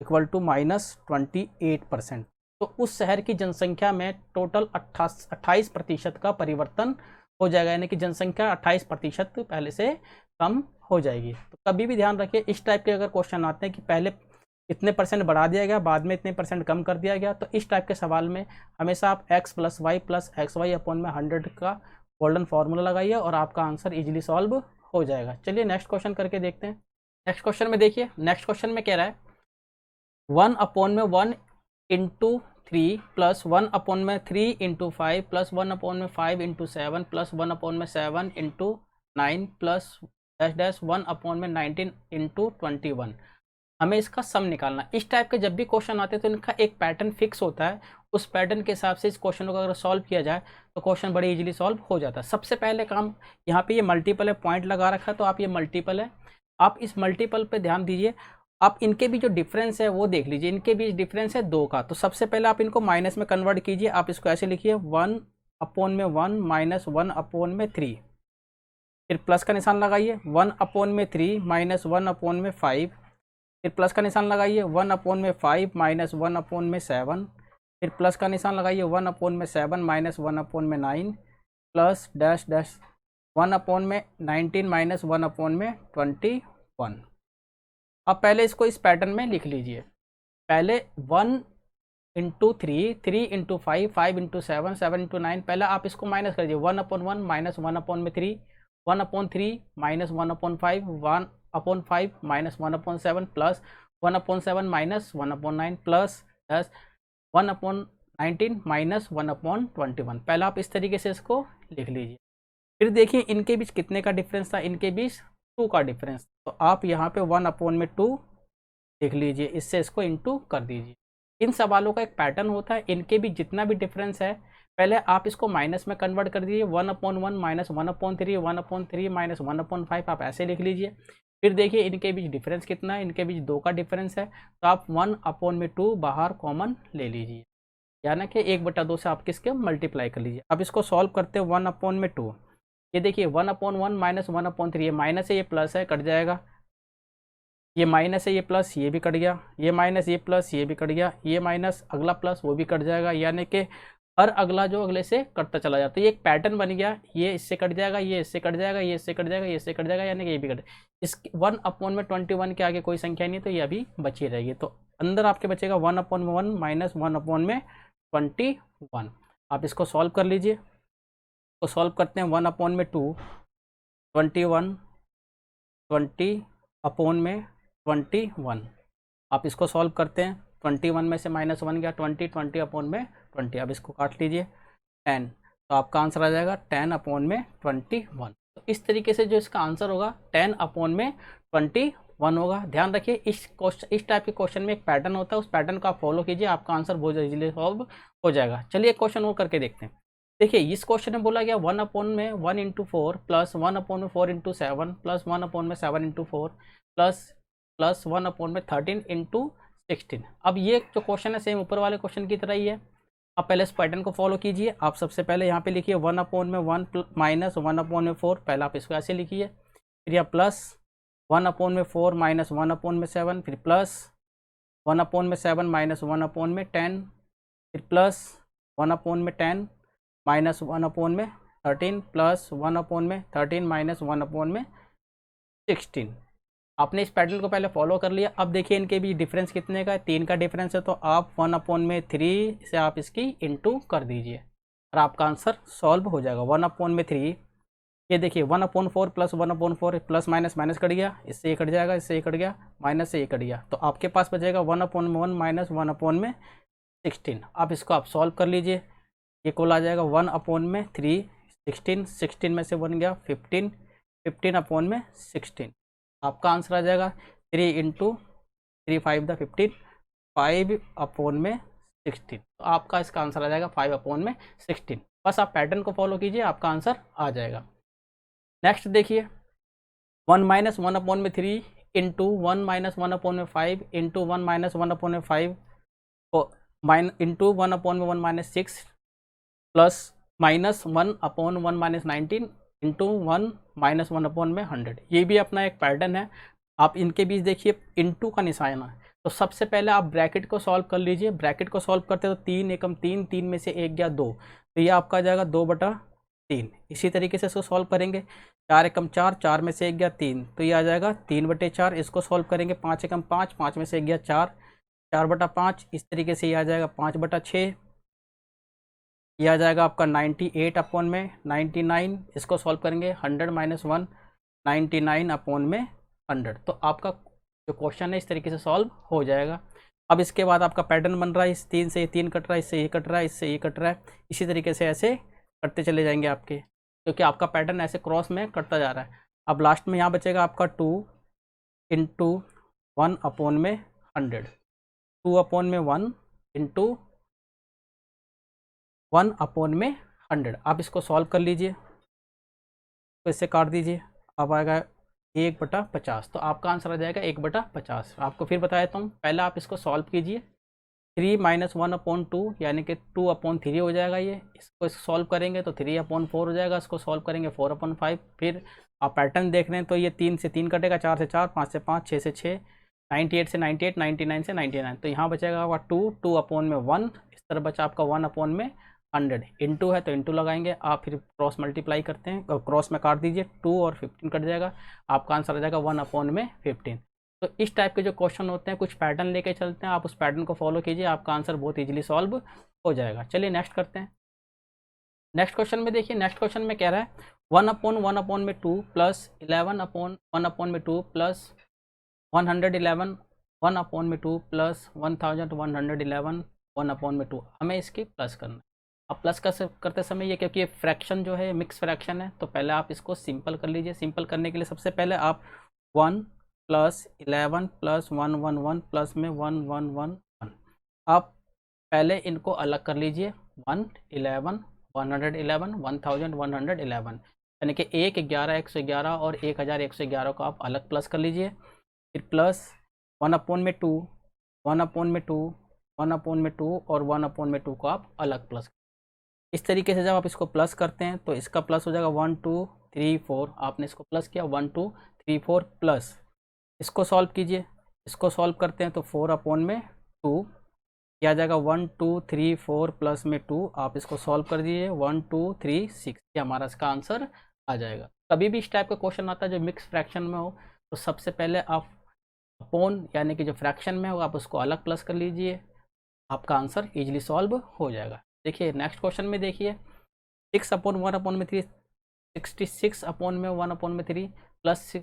इक्वल टू -28%। तो उस शहर की जनसंख्या में टोटल 28% का परिवर्तन हो जाएगा, यानी कि जनसंख्या 28% पहले से कम हो जाएगी। तो कभी भी ध्यान रखिए इस टाइप के अगर क्वेश्चन आते हैं कि पहले इतने % बढ़ा दिया गया बाद में इतने % कम कर दिया गया, तो इस टाइप के सवाल में हमेशा आप x प्लस वाई अपॉन में 100 का गोल्डन फॉर्मूला लगाइए और आपका आंसर इजीली सॉल्व हो जाएगा। चलिए नेक्स्ट क्वेश्चन करके देखते हैं। नेक्स्ट क्वेश्चन में देखिए, नेक्स्ट क्वेश्चन में कह रहा है 1 अपॉन में 1 इंटू 3 प्लस 1 अपॉन में 3 इंटू 5 प्लस 1 अपॉन में 5 इंटू 7 प्लस 1 अपॉन में 7 into 9 plus dash dash 1 upon में 19 इंटू 21। हमें इसका सम निकालना। इस टाइप के जब भी क्वेश्चन आते हैं तो इनका एक पैटर्न फिक्स होता है, उस पैटर्न के हिसाब से इस क्वेश्चन को अगर सॉल्व किया जाए तो क्वेश्चन बड़े इजीली सॉल्व हो जाता है। सबसे पहले काम, यहाँ पे ये मल्टीपल है, पॉइंट लगा रखा है तो आप ये मल्टीपल है, आप इस मल्टीपल पे ध्यान दीजिए। आप इनके बीच जो डिफरेंस है वो देख लीजिए, इनके बीच डिफरेंस है 2 का। तो सबसे पहले आप इनको माइनस में कन्वर्ट कीजिए, आप इसको ऐसे लिखिए 1 अपॉन में 1 माइनस 1 अपॉन में 3, फिर प्लस का निशान लगाइए 1 अपॉन में 3 माइनस 1 अपॉन में 5, फिर प्लस का निशान लगाइए 1 अपॉन में 5 माइनस 1 अपॉन में 7, फिर प्लस का निशान लगाइए 1 अपॉन में 7 माइनस 1 अपॉन में 9 प्लस डैश डैश 1 अपॉन में 19 माइनस 1 अपॉन में 21। अब पहले इसको इस पैटर्न में लिख लीजिए। पहले 1 इंटू 3, 3 इंटू 5, 5 इंटू 7, 7 इंटू 9, पहले आप इसको माइनस करिए 1 अपॉन 1 माइनस 1 अपॉन में 3, 1 upon 3 minus 1 upon 5, 1 upon 5 minus 1 upon 7 plus 1 upon 7 minus 1 upon 9 plus 1 upon 19 minus 1 upon 21। पहले आप इस तरीके से इसको लिख लीजिए। फिर देखिए इनके बीच कितने का डिफरेंस था, इनके बीच 2 का डिफरेंस, तो आप यहाँ पे 1 अपॉन में 2 लिख लीजिए, इससे इसको इंटू कर दीजिए। इन सवालों का एक पैटर्न होता है, इनके बीच जितना भी डिफरेंस है पहले आप इसको माइनस में कन्वर्ट कर दीजिए, 1 upon 1 minus 1 upon 3, 1 upon 3 minus 1 upon 5, आप ऐसे लिख लीजिए। फिर देखिए इनके बीच डिफरेंस कितना है, इनके बीच 2 का डिफरेंस है, तो आप 1 अपॉन में 2 बाहर कॉमन ले लीजिए, यानी कि 1/2 से आप किसके मल्टीप्लाई कर लीजिए। अब इसको सॉल्व करते हैं 1 अपॉन में 2, ये देखिए 1 अपॉन 1 माइनस 1 अपॉन 3, ये माइनस है ये प्लस है, कट जाएगा, ये माइनस है ये प्लस, ये भी कट गया, ये माइनस ये प्लस, ये भी कट गया, ये माइनस अगला प्लस वो भी कट जाएगा, यानी कि हर अगला जो अगले से कटता चला जाता है। ये एक पैटर्न बन गया, ये इससे कट जाएगा, ये इससे कट जाएगा, ये इससे कट जाएगा, ये इससे कट जाएगा, यानी कि ये भी कट। इस 1 अपॉन में 21 के आगे कोई संख्या नहीं है तो ये अभी बची रहेगी, तो अंदर आपके बचेगा 1 अपॉन में 1 माइनस 1 अपॉन में 21। आप इसको सॉल्व कर लीजिए, तो सॉल्व करते हैं 1 अपॉन में 2 21 20/21। आप इसको सॉल्व करते हैं, 21 में से -1 गया 20, 20/20। अब इसको काट लीजिए 10, तो आपका आंसर आ जाएगा 10/21। तो इस तरीके से जो इसका आंसर होगा 10/21 होगा। ध्यान रखिए इस टाइप के क्वेश्चन में एक पैटर्न होता है, उस पैटर्न को आप फॉलो कीजिए, आपका आंसर बहुत इजीली सॉल्व हो जाएगा। चलिए एक क्वेश्चन और करके देखते हैं। देखिए इस क्वेश्चन में बोला गया 1/1 प्लस 1/4 प्लस 1/7 प्लस 1/13 अब ये जो क्वेश्चन है सेम ऊपर वाले क्वेश्चन की तरह ही है। आप पहले इस पैटर्न को फॉलो कीजिए। आप सबसे पहले यहाँ पे लिखिए 1/1 माइनस 1/4, पहले आप इसको ऐसे लिखिए, फिर यह प्लस 1/4 माइनस 1/7, फिर प्लस 1/7 माइनस 1/10, फिर प्लस 1/10 माइनस 1/13 प्लस 1/13 माइनस 1/16। आपने इस पैटर्न को पहले फॉलो कर लिया। अब देखिए इनके बीच डिफरेंस कितने का है, 3 का डिफरेंस है, तो आप 1/3 से आप इसकी इंटू कर दीजिए और आपका आंसर सॉल्व हो जाएगा। 1/3 ये देखिए 1/4 plus 1/4 plus minus minus cut गया, इससे ये कट जाएगा, इससे ये कट गया, माइनस से ये कट गया, तो आपके पास बचेगा 1/1 माइनस 1/16। आप इसको आप सॉल्व कर लीजिए। ये कुल आ जाएगा 1/3, 16 में से 1 गया 15, 15/16। आपका आंसर आ जाएगा 3 × 3 5 × 15, 5/16। तो आपका इसका आंसर आ जाएगा 5/16। बस आप पैटर्न को फॉलो कीजिए, आपका आंसर आ जाएगा। नेक्स्ट देखिए 1 - 1/3 into 1 - 1/5 into 1 - 1/5 into 1/1 - 6 plus minus 1/1 - 19 into 1 - 1/100। ये भी अपना एक पैटर्न है। आप इनके बीच देखिए इंटू का निशान है, तो सबसे पहले आप ब्रैकेट को सॉल्व कर लीजिए। ब्रैकेट को सॉल्व करते तो 3 एकम 3, 3 में से 1 गया 2, तो ये आपका आ जाएगा 2/3। इसी तरीके से इसको सॉल्व करेंगे। 4 एकम 4, 4 में से 1 गया 3, तो ये आ जाएगा 3/4। इसको सॉल्व करेंगे 5 एकम 5, 5 में से 1 गया 4, 4/5। इस तरीके से ये आ जाएगा 5/6। ये आ जाएगा आपका 98/99। इसको सॉल्व करेंगे 100 - 1 99/100। तो आपका जो क्वेश्चन है इस तरीके से सॉल्व हो जाएगा। अब इसके बाद आपका पैटर्न बन रहा है, इस 3 से ये 3 कट रहा है, इससे ये कट रहा है, इससे ये कट रहा है। इसी तरीके से ऐसे कटते चले जाएंगे आपके, क्योंकि आपका पैटर्न ऐसे क्रॉस में कटता जा रहा है। अब लास्ट में यहाँ बचेगा आपका 2 × 1/100, 2/1 इंटू 1/100। आप इसको सॉल्व कर लीजिए, तो इससे काट दीजिए, अब आएगा 1/50। तो आपका आंसर आ जाएगा 1/50। आपको फिर बताया था, पहले आप इसको सॉल्व कीजिए। 3 - 1/2 यानी कि 2/3 हो जाएगा। ये इसको सॉल्व करेंगे तो 3/4 हो जाएगा। इसको सॉल्व करेंगे 4/5। फिर आप पैटर्न देख रहे हैं, तो ये 3 से 3 कटेगा, 4 से 4, 5 से 5, 6 से 6, 98 से 98, 99 से 99। तो यहाँ बचेगा आपका 2/1। इस तरह बचा आपका 1/100। इंटू है तो इंटू लगाएंगे, आप फिर क्रॉस मल्टीप्लाई करते हैं, क्रॉस में काट दीजिए, 2 और 15 कट जाएगा, आपका आंसर आ जाएगा 1/15। तो इस टाइप के जो क्वेश्चन होते हैं कुछ पैटर्न लेके चलते हैं, आप उस पैटर्न को फॉलो कीजिए, आपका आंसर बहुत इजीली सॉल्व हो जाएगा। चलिए नेक्स्ट करते हैं। नेक्स्ट क्वेश्चन में देखिए, नेक्स्ट क्वेश्चन में कह रहा है 1/1/2 प्लस 11/1/2 प्लस 111 1/2 प्लस 1111 1/2। हमें इसकी प्लस करना है। अब प्लस करते समय ये, क्योंकि ये फ्रैक्शन जो है मिक्स फ्रैक्शन है, तो पहले आप इसको सिंपल कर लीजिए। सिंपल करने के लिए सबसे पहले आप 1 प्लस 11 प्लस 111 प्लस में 111, आप पहले इनको अलग कर लीजिए। 111 111 1111 यानी कि 1 11 111 और 1111 को आप अलग प्लस कर लीजिए। फिर प्लस 1/2 1/2 1/2 और 1/2 को आप अलग प्लस। इस तरीके से जब आप इसको प्लस करते हैं तो इसका प्लस हो जाएगा 1 2 3 4। आपने इसको प्लस किया 1 2 3 4 प्लस, इसको सॉल्व कीजिए। इसको सॉल्व करते हैं तो 4/2 यह आ जाएगा 1 2 3 4 प्लस में 2। आप इसको सॉल्व कर दीजिए 1 2 3 6, ये हमारा इसका आंसर आ जाएगा। कभी भी इस टाइप का क्वेश्चन आता है जो मिक्स फ्रैक्शन में हो, तो सबसे पहले आप अपोन यानी कि जो फ्रैक्शन में हो आप उसको अलग प्लस कर लीजिए, आपका आंसर इजीली सॉल्व हो जाएगा। देखिए नेक्स्ट क्वेश्चन में देखिए 6/1/3 66/1/3 प्लस 6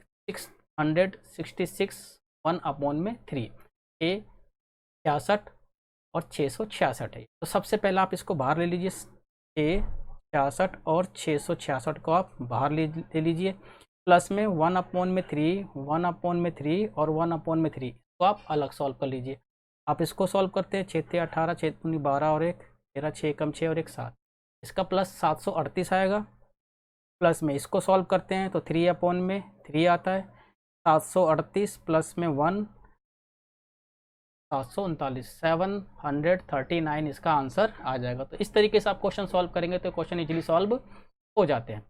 166 1/3 ये 66 और 666 है। तो सबसे पहले आप इसको बाहर ले लीजिए, 66 और 666 को आप बाहर ले लीजिए, प्लस में 1/3 1/3 और 1/3 तो आप अलग सॉल्व कर लीजिए। आप इसको सॉल्व करते हैं, 6 × 18 6 × 12 और 1 13, 6 कम 6 और 1 7, इसका प्लस 738 आएगा। प्लस में इसको सॉल्व करते हैं तो 3/3 आता है, 738 प्लस में 1 739 739 इसका आंसर आ जाएगा। तो इस तरीके से आप क्वेश्चन सॉल्व करेंगे तो क्वेश्चन इजीली सॉल्व हो जाते हैं।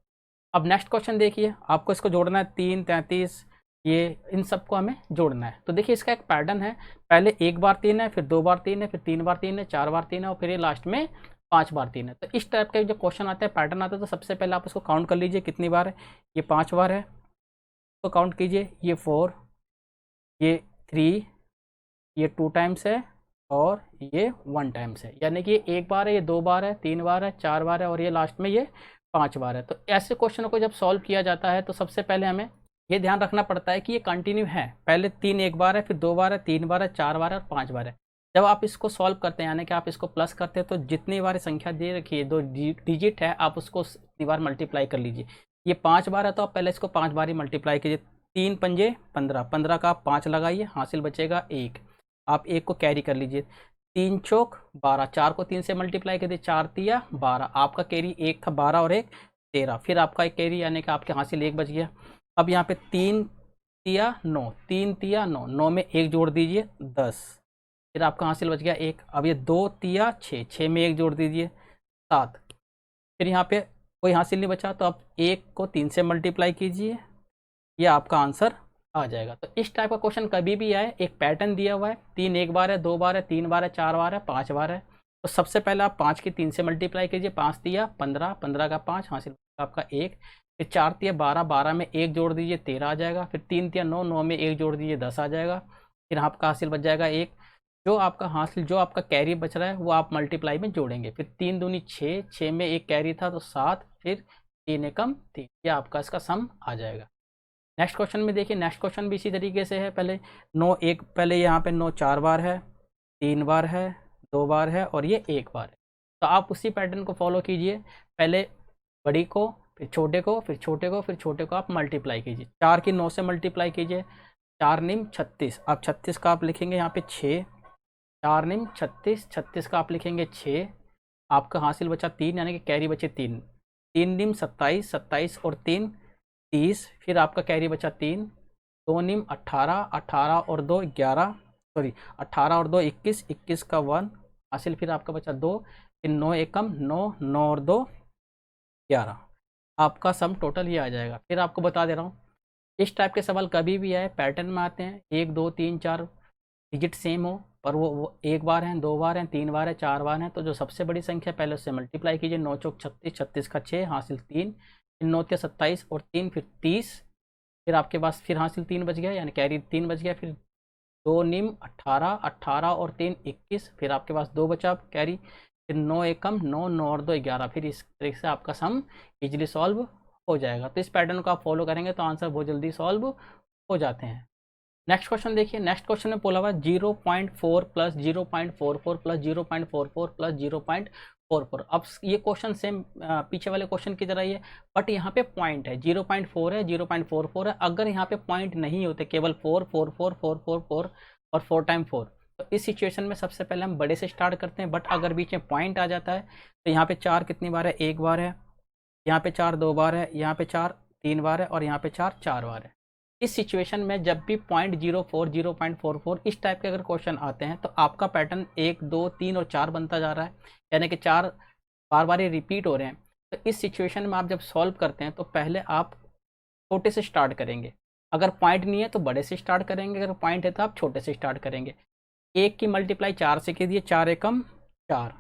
अब नेक्स्ट क्वेश्चन देखिए, आपको इसको जोड़ना है 3 33 ये इन सबको हमें जोड़ना है। तो देखिए इसका एक पैटर्न है, पहले एक बार 3 है, फिर 2 बार 3 है, फिर 3 बार 3 है, 4 बार 3 है और फिर ये लास्ट में 5 बार 3 है। तो इस टाइप का जो क्वेश्चन आता है, पैटर्न आता है, तो सबसे पहले आप उसको काउंट कर लीजिए कितनी बार है। ये 5 बार है तो काउंट कीजिए, ये 4, ये 3, ये 2 टाइम्स है और ये 1 टाइम्स है, यानी कि एक बार है, ये 2 बार है, 3 बार है, 4 बार है और ये लास्ट में ये 5 बार है। तो ऐसे क्वेश्चनों को जब सॉल्व किया जाता है तो सबसे पहले हमें ये ध्यान रखना पड़ता है कि ये कंटिन्यू है, पहले 3 एक बार है, फिर 2 बार है, 3 बार है, 4 बार है और 5 बार है। जब आप इसको सॉल्व करते हैं यानी कि आप इसको प्लस करते हैं तो जितनी बार संख्या दे रखी है, 2 डिजिट है, आप उसको उतनी बार मल्टीप्लाई कर लीजिए। ये 5 बार है तो आप पहले इसको 5 बार ही मल्टीप्लाई कीजिए, 3 पंजे 15, 15 का आप 5 लगाइए, हासिल बचेगा 1, आप 1 को कैरी कर लीजिए, 3 चौक 12, 4 को 3 से मल्टीप्लाई कर दिए, 4 तिया 12, आपका कैरी 1 था, 12 और 1 13, फिर आपका एक कैरी यानी कि आपके हासिल 1 बच गया। अब यहाँ पे 3 तिया 9, 3 तिया 9, 9 में 1 जोड़ दीजिए 10, फिर आपका हासिल बच गया 1। अब ये 2 तिया 6, 6 में 1 जोड़ दीजिए 7, फिर यहाँ पे कोई हासिल नहीं बचा तो आप 1 को 3 से मल्टीप्लाई कीजिए, ये आपका आंसर आ जाएगा। तो इस टाइप का क्वेश्चन कभी भी आए, एक पैटर्न दिया हुआ है, 3 एक बार है, 2 बार है, 3 बार है, 4 बार है, 5 बार है। तो सबसे पहले आप 5 की 3 से मल्टीप्लाई कीजिए, 5 तिया 15, 15 का 5 हासिल आपका 1, फिर 4 तिया 12, 12 में 1 जोड़ दीजिए 13 आ जाएगा, फिर 3 तिया 9, 9 में 1 जोड़ दीजिए 10 आ जाएगा, फिर आपका हासिल बच जाएगा 1। जो आपका कैरी बच रहा है वो आप मल्टीप्लाई में जोड़ेंगे, फिर 3 दूनी 6, 6 में 1 कैरी था तो 7, फिर 3 एकम 3, यह आपका इसका सम आ जाएगा। नेक्स्ट क्वेश्चन में देखिए, नेक्स्ट क्वेश्चन भी इसी तरीके से है, पहले 9 एक, पहले यहाँ पे 9 4 बार है, 3 बार है, 2 बार है और ये 1 बार है। तो आप उसी पैटर्न को फॉलो कीजिए, पहले बड़ी को, फिर छोटे को, फिर छोटे को, फिर छोटे को आप मल्टीप्लाई कीजिए, 4 की 9 से मल्टीप्लाई कीजिए, 4 निम 36, अब 36 का आप लिखेंगे यहाँ पे 6, 4 निम 36, 36 का आप लिखेंगे 6, आपका हासिल बचा 3 यानी कि कैरी बचे 3, 3 निम 27, 27 और 3 30, फिर आपका कैरी बचा 3, 2 निम 18, 18 और 2 11, सॉरी 18 और 2 21, 21 का 1 हासिल, फिर आपका बचा 2, फिर 9 एकम 9, 9 और 2 11, आपका सम टोटल ये आ जाएगा। फिर आपको बता दे रहा हूँ, इस टाइप के सवाल कभी भी आए पैटर्न में आते हैं, 1 2 3 4 डिजिट सेम हो पर वो 1 बार हैं, 2 बार हैं, 3 बार है, 4 बार हैं, तो जो सबसे बड़ी संख्या पहले उससे मल्टीप्लाई कीजिए, 9 चौक 36, 36 का 6 हासिल 3, फिर 9 तिया 27 और 3 फिर 30, फिर आपके पास फिर हासिल 3 बच गया यानी कैरी 3 बच गया, फिर 2 निम 18, 18 और 3 21, फिर आपके पास 2 बचा कैरी, फिर 9 एकम 9, 9 और 2 11, फिर इस तरीके से आपका सम इजीली सॉल्व हो जाएगा। तो इस पैटर्न को आप फॉलो करेंगे तो आंसर बहुत जल्दी सॉल्व हो जाते हैं। नेक्स्ट क्वेश्चन देखिए, नेक्स्ट क्वेश्चन में बोला हुआ 0.4 प्लस 0.44 प्लस 0.44 प्लस 0.44। अब ये क्वेश्चन सेम पीछे वाले क्वेश्चन की तरह ही है, बट यहाँ पे पॉइंट है, 0.4 है, 0.44 है। अगर यहाँ पे पॉइंट नहीं होते, केवल 4 4 4 4 4 4 और 4 टाइम 4, तो इस सिचुएशन में सबसे पहले हम बड़े से स्टार्ट करते हैं। बट अगर बीच में पॉइंट आ जाता है तो यहाँ पे 4 कितनी बार है, 1 बार है, यहाँ पे 4 2 बार है, यहाँ पे 4 3 बार है और यहाँ पे 4 4 बार है। इस सिचुएशन में जब भी 0.04 0.44 इस टाइप के अगर क्वेश्चन आते हैं तो आपका पैटर्न 1 2 3 और 4 बनता जा रहा है, यानी कि 4 बार बार ये रिपीट हो रहे हैं। तो इस सिचुएशन में आप जब सॉल्व करते हैं तो पहले आप छोटे से स्टार्ट करेंगे, अगर पॉइंट नहीं है तो बड़े से स्टार्ट करेंगे, अगर पॉइंट है तो आप छोटे से स्टार्ट करेंगे। 1 की मल्टीप्लाई 4 से कीजिए, 4 एकम 4,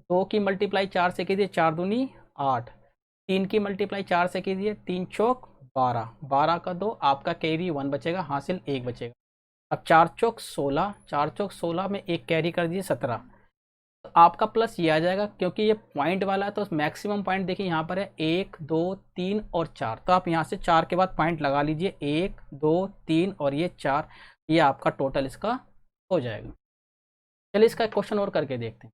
2 की मल्टीप्लाई 4 से कीजिए, 4 दूनी 8, 3 की मल्टीप्लाई 4 से कीजिए, 3 चौक 12, 12 का 2, आपका कैरी 1 बचेगा, हासिल 1 बचेगा। अब 4 चौक 16, 4 चौक 16 में 1 कैरी कर दीजिए 17, तो आपका प्लस ये आ जाएगा, क्योंकि ये पॉइंट वाला है तो मैक्सिमम पॉइंट देखिए यहाँ पर है 1 2 3 और 4, तो आप यहाँ से 4 के बाद पॉइंट लगा लीजिए, 1 2 3 और ये 4, ये आपका टोटल इसका हो जाएगा। चलिए इसका क्वेश्चन और करके देखते हैं।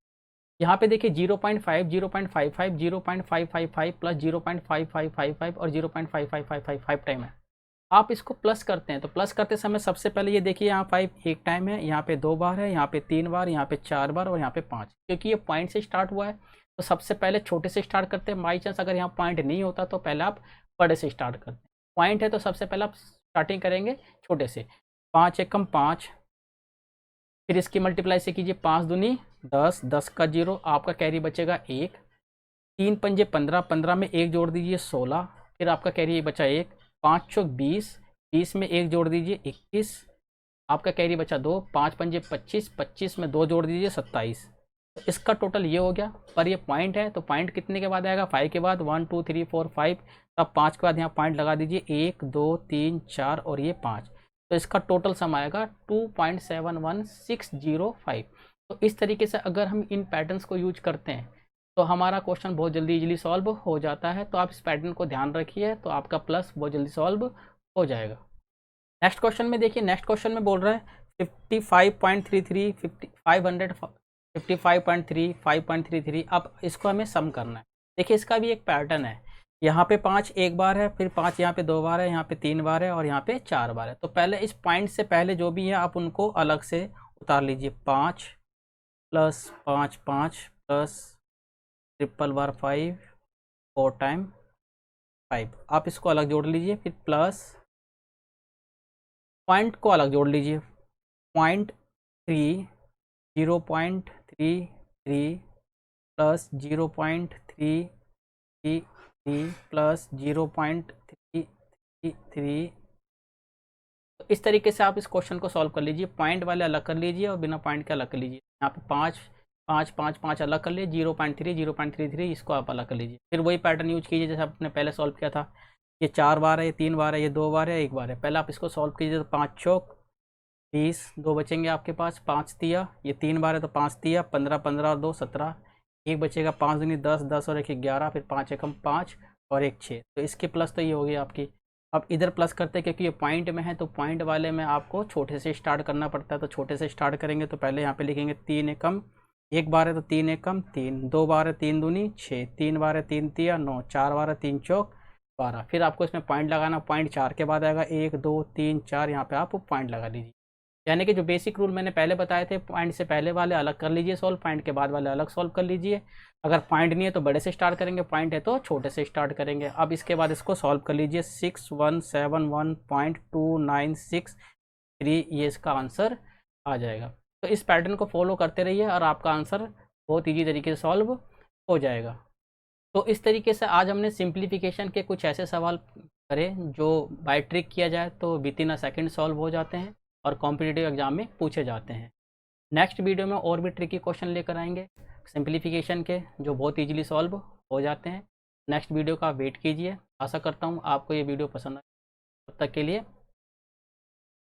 यहाँ पे देखिए 0.5 0.55 0.555 प्लस 0.5555 और 0.55555 टाइम है। आप इसको प्लस करते हैं तो प्लस करते समय सबसे पहले ये देखिए यहाँ 5 एक टाइम है, यहाँ पे 2 बार है, यहाँ पे 3 बार, यहाँ पे 4 बार और यहाँ पे 5, क्योंकि ये पॉइंट से स्टार्ट हुआ है तो सबसे पहले छोटे से स्टार्ट करते हैं। बाई चांस अगर यहाँ पॉइंट नहीं होता तो पहले आप बड़े से स्टार्ट करते हैं। पॉइंट है तो सबसे पहले आप स्टार्टिंग करेंगे छोटे से, 5 एकम 5, फिर इसकी मल्टीप्लाई से कीजिए, 5 दूनी 10, 10 का 0, आपका कैरी बचेगा 1, 3 पंजे 15, 15 में 1 जोड़ दीजिए 16, फिर आपका कैरी बचा 1, 5 चौक 20, 20 में 1 जोड़ दीजिए 21, आपका कैरी बचा 2, 5 पंजे 25, 25 में 2 जोड़ दीजिए 27। तो इसका टोटल ये हो गया। पर ये पॉइंट है तो पॉइंट कितने के बाद आएगा, 5 के बाद, 1 2 3 4 5, तब 5 के बाद यहाँ पॉइंट लगा दीजिए, 1 2 3 4 और ये 5, तो इसका टोटल सम आएगा 2.71605। तो इस तरीके से अगर हम इन पैटर्न्स को यूज करते हैं तो हमारा क्वेश्चन बहुत जल्दी इजीली सॉल्व हो जाता है। तो आप इस पैटर्न को ध्यान रखिए तो आपका प्लस बहुत जल्दी सॉल्व हो जाएगा। नेक्स्ट क्वेश्चन में देखिए, नेक्स्ट क्वेश्चन में बोल रहा है 55.33 55.3 5.33। अब इसको हमें सम करना है। देखिए इसका भी एक पैटर्न है, यहाँ पे 5 एक बार है, फिर 5 यहाँ पे 2 बार है, यहाँ पे 3 बार है और यहाँ पे 4 बार है। तो पहले इस पॉइंट से पहले जो भी है आप उनको अलग से उतार लीजिए, 5 प्लस 5 5 प्लस ट्रिपल बार 5 4 टाइम 5, आप इसको अलग जोड़ लीजिए, फिर प्लस पॉइंट को अलग जोड़ लीजिए, 0.3 0.33 प्लस 0.33 प्लस 0.333। तो इस तरीके से आप इस क्वेश्चन को सॉल्व कर लीजिए। पॉइंट वाले अलग कर लीजिए और बिना पॉइंट के अलग कर लीजिए। यहाँ पे 5 5 5 5 अलग कर लिए, 0.3 0.33 इसको आप अलग कर लीजिए। फिर वही पैटर्न यूज कीजिए जैसे आपने पहले सॉल्व किया था। ये 4 बार है, ये 3 बार है, ये 2 बार है, 1 बार है। पहले आप इसको सॉल्व कीजिए तो 5 चौक 20, 2 बचेंगे आपके पास, 5 तिया, ये 3 बार है तो 5 तिया 15 15 और 2 17, 1 बचेगा, 5 दूनी 10 10 और 1 11, फिर 5 एकम 5 और 1 6। तो इसकी प्लस तो ये हो गई आपकी। अब इधर प्लस करते हैं क्योंकि ये पॉइंट में है तो पॉइंट वाले में आपको छोटे से स्टार्ट करना पड़ता है। तो छोटे से स्टार्ट करेंगे तो पहले यहाँ पे लिखेंगे 3 एकम, 1 बार है तो 3 एकम 3, 2 बार है 3 दूनी 6, 3 बार है 3 तिया 9, 4 बार है 3 चौक 12। फिर आपको इसमें पॉइंट लगाना, पॉइंट 4 के बाद आएगा 1 2 3 4, यहाँ पे आप पॉइंट लगा लीजिए। यानी कि जो बेसिक रूल मैंने पहले बताए थे, पॉइंट से पहले वाले अलग कर लीजिए सॉल्व, पॉइंट के बाद वाले अलग सॉल्व कर लीजिए। अगर पॉइंट नहीं है तो बड़े से स्टार्ट करेंगे, पॉइंट है तो छोटे से स्टार्ट करेंगे। अब इसके बाद इसको सॉल्व कर लीजिए, 6171.2963, ये इसका आंसर आ जाएगा। तो इस पैटर्न को फॉलो करते रहिए और आपका आंसर बहुत ईजी तरीके से सॉल्व हो जाएगा। तो इस तरीके से आज हमने सिंप्लीफिकेशन के कुछ ऐसे सवाल करे जो बाय ट्रिक किया जाए तो with in a second solve हो जाते हैं और कॉम्पिटिटिव एग्जाम में पूछे जाते हैं। नेक्स्ट वीडियो में और भी ट्रिकी क्वेश्चन लेकर आएंगे सिंप्लीफिकेशन के, जो बहुत इजीली सॉल्व हो जाते हैं। नेक्स्ट वीडियो का वेट कीजिए। आशा करता हूँ आपको ये वीडियो पसंद आए। तब तक के लिए